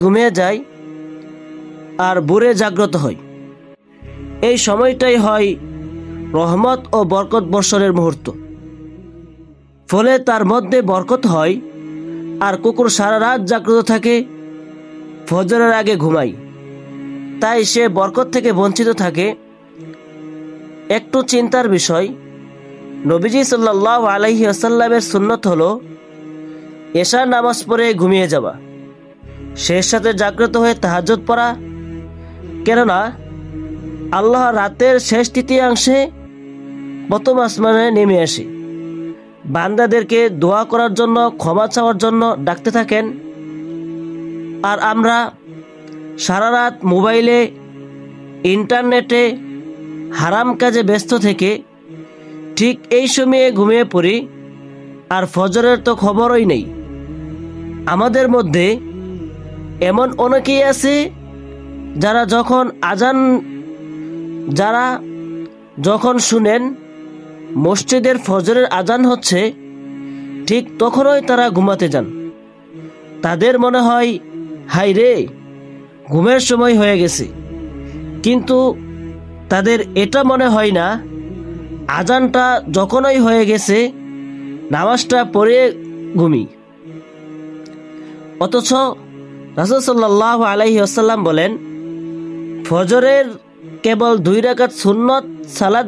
ঘুমিয়ে যায় আর ভোরে জাগ্রত হয়। এই সময়টাই হয় রহমত ও বরকত বর্ষণের মুহূর্ত। ফলে তার মধ্যে বরকত হয়। আর কুকুর সারা রাত জাগ্রত থাকে, ফজরের আগে ঘুমায়, তাই সে বরকত থেকে বঞ্চিত থাকে। একটু চিন্তার বিষয়, নবীজি সাল্লাল্লাহু আলাইহি ওয়াসাল্লামের সুন্নত হলো এশার নামাজ পড়ে ঘুমিয়ে যাওয়া, শেষ সাথে জাগ্রত হয়ে তাহাজ্জুদ পড়া। কেননা আল্লাহ রাতের শেষ তৃতীয়াংশে প্রথম আসমানে নেমে আসে, বান্দাদেরকে দোয়া করার জন্য, ক্ষমা চাওয়ার জন্য ডাকতে থাকেন। আর আমরা সারা রাত মোবাইলে, ইন্টারনেটে, হারাম কাজে ব্যস্ত থেকে ঠিক এই সময়ে ঘুমিয়ে পড়ি, আর ফজরের তো খবরই নেই। আমাদের মধ্যে এমন অনেকেই আছে যারা যখন শুনেন মসজিদের ফজরের আজান হচ্ছে, ঠিক তখনই তারা ঘুমাতে যান। তাদের মনে হয়, হাই রে, ঘুমের সময় হয়ে গেছে। কিন্তু তাদের এটা মনে হয় না, আজানটা যখনই হয়ে গেছে নামাজটা পড়ে ঘুমি। অথচ রাসূল সাল্লাল্লাহু আলাইহি ওয়াসাল্লাম বলেন, ফজরের কেবল 2 রাকাত সুন্নত সালাত